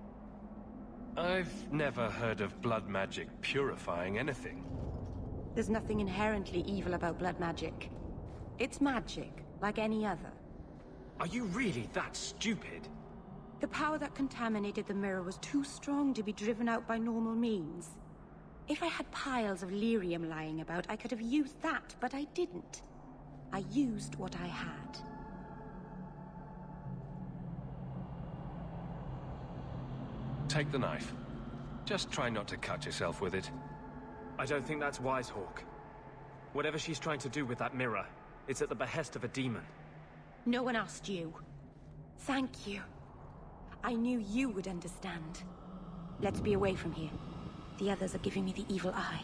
I've never heard of blood magic purifying anything. There's nothing inherently evil about blood magic. It's magic, like any other. Are you really that stupid? The power that contaminated the mirror was too strong to be driven out by normal means. If I had piles of lyrium lying about, I could have used that, but I didn't. I used what I had. Take the knife. Just try not to cut yourself with it. I don't think that's wise, Hawk. Whatever she's trying to do with that mirror, it's at the behest of a demon. No one asked you. Thank you. I knew you would understand. Let's be away from here. The others are giving me the evil eye.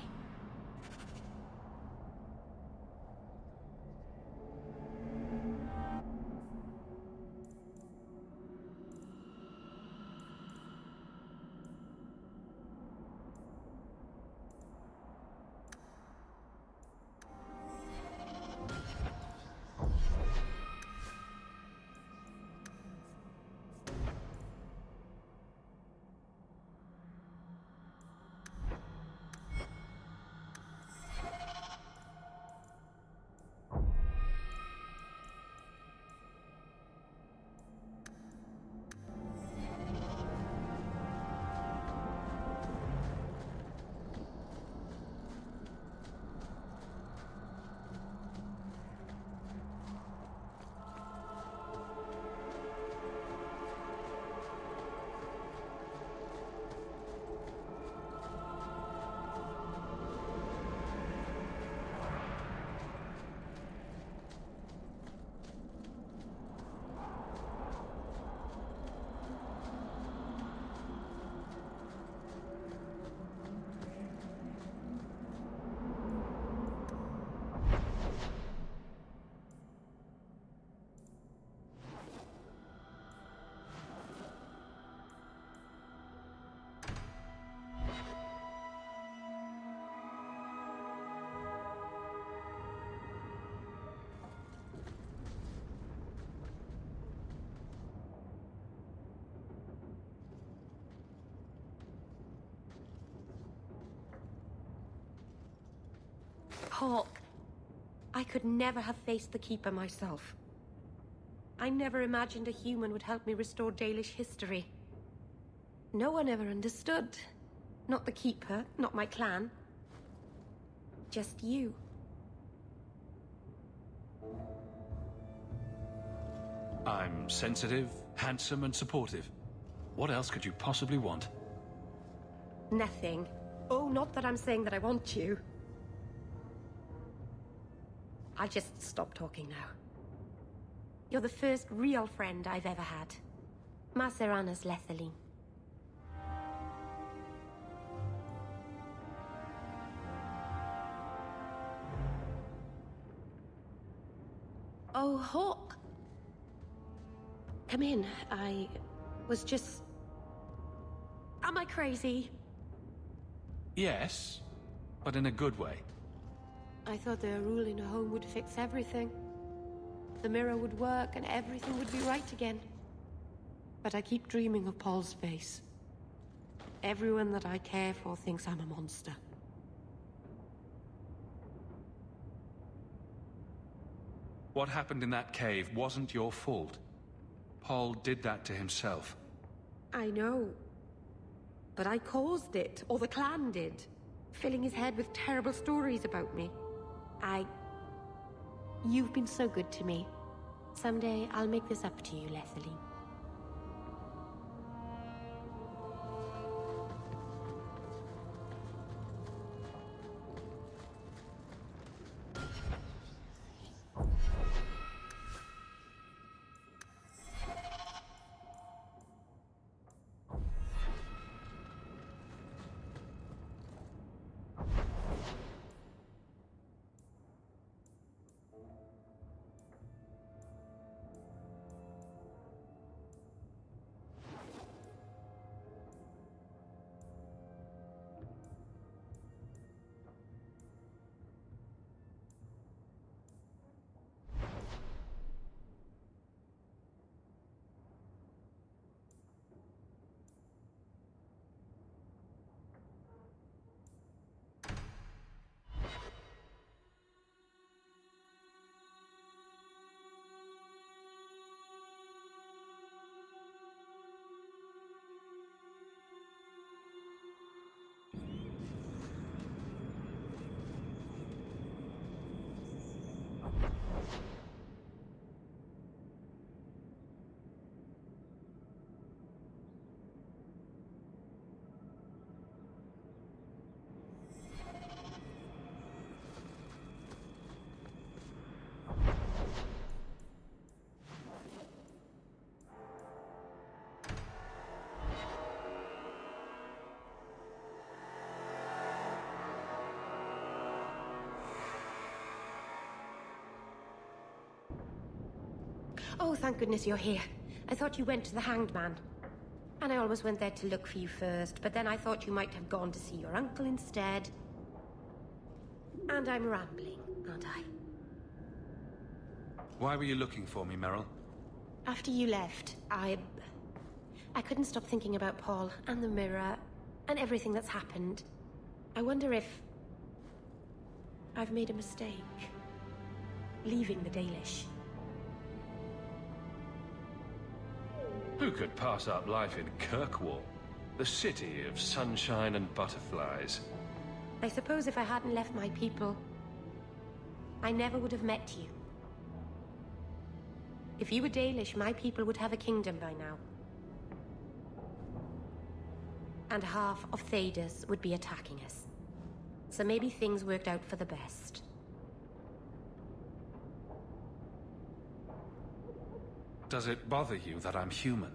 Hawk, I could never have faced the Keeper myself. I never imagined a human would help me restore Dalish history. No one ever understood. Not the Keeper, not my clan. Just you. I'm sensitive, handsome, and supportive. What else could you possibly want? Nothing. Oh, not that I'm saying that I want you. I'll just stop talking now. You're the first real friend I've ever had. Maseranas Lethaline. Oh, Hawk. Come in. I was just... Am I crazy? Yes, but in a good way. I thought their rule in a home would fix everything. The mirror would work and everything would be right again. But I keep dreaming of Paul's face. Everyone that I care for thinks I'm a monster. What happened in that cave wasn't your fault. Paul did that to himself. I know. But I caused it, or the clan did. Filling his head with terrible stories about me. You've been so good to me. Someday I'll make this up to you, Lethaline. Oh, thank goodness you're here. I thought you went to the Hanged Man. And I always went there to look for you first, but then I thought you might have gone to see your uncle instead. And I'm rambling, aren't I? Why were you looking for me, Merrill? After you left, I couldn't stop thinking about Paul, and the mirror, and everything that's happened. I wonder if I've made a mistake. Leaving the Dalish. Who could pass up life in Kirkwall? The city of sunshine and butterflies. I suppose if I hadn't left my people, I never would have met you. If you were Dalish, my people would have a kingdom by now. And half of Thedas would be attacking us. So maybe things worked out for the best. Does it bother you that I'm human?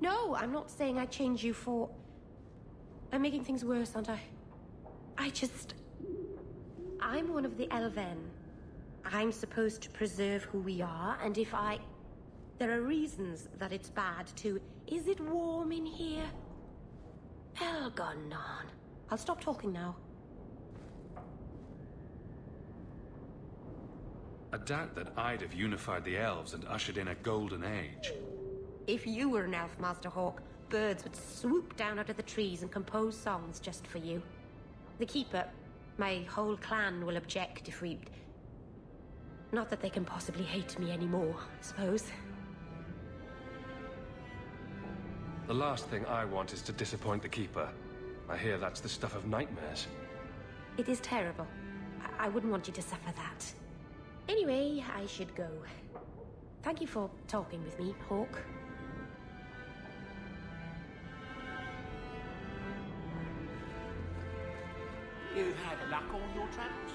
No, I'm not saying I change you for... I'm making things worse, aren't I? I'm one of the Elven. I'm supposed to preserve who we are, and if there are reasons that it's bad to... Is it warm in here? Elgonon. I'll stop talking now. I doubt that I'd have unified the elves and ushered in a golden age. If you were an elf, Master Hawk, birds would swoop down out of the trees and compose songs just for you. The Keeper, My whole clan will object if we... Not that they can possibly hate me anymore, I suppose. The last thing I want is to disappoint the Keeper. I hear that's the stuff of nightmares. It is terrible. I wouldn't want you to suffer that. Anyway, I should go. Thank you for talking with me, Hawk. You've had luck on your travels?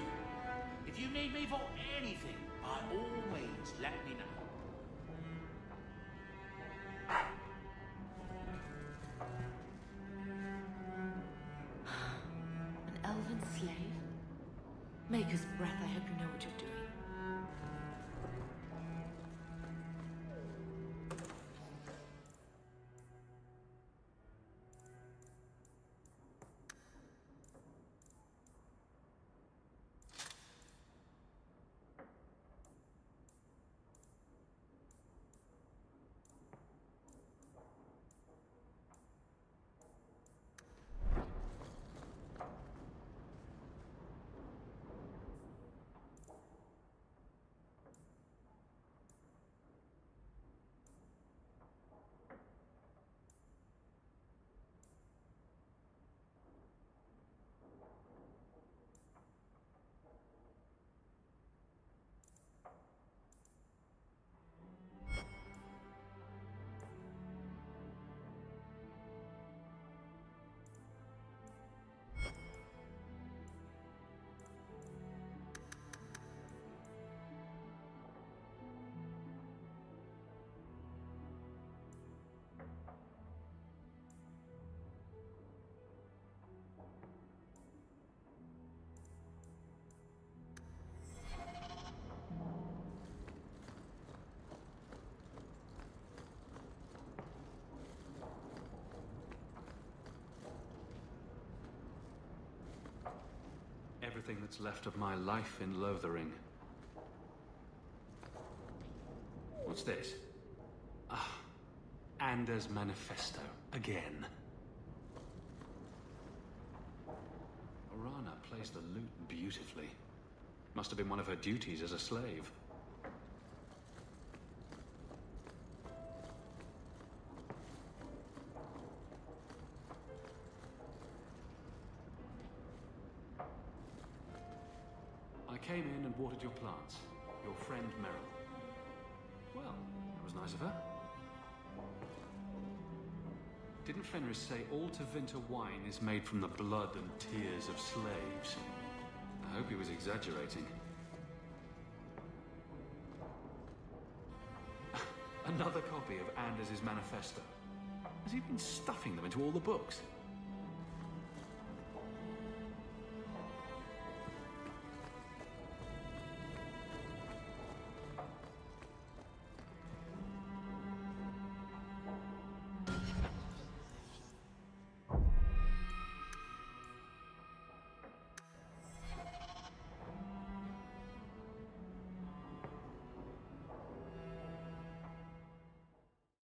If you need me for anything, by all means, let me know. An elven slave? Maker's breath, I hope you know what you're doing. Everything that's left of my life in Lothering. What's this? Ah, Anders' manifesto. Again. Orana plays the lute beautifully. Must have been one of her duties as a slave. I came in and watered your plants. Your friend Merrill. Well, that was nice of her. Didn't Fenris say all Tevinter wine is made from the blood and tears of slaves? I hope he was exaggerating. Another copy of Anders' manifesto. Has he been stuffing them into all the books?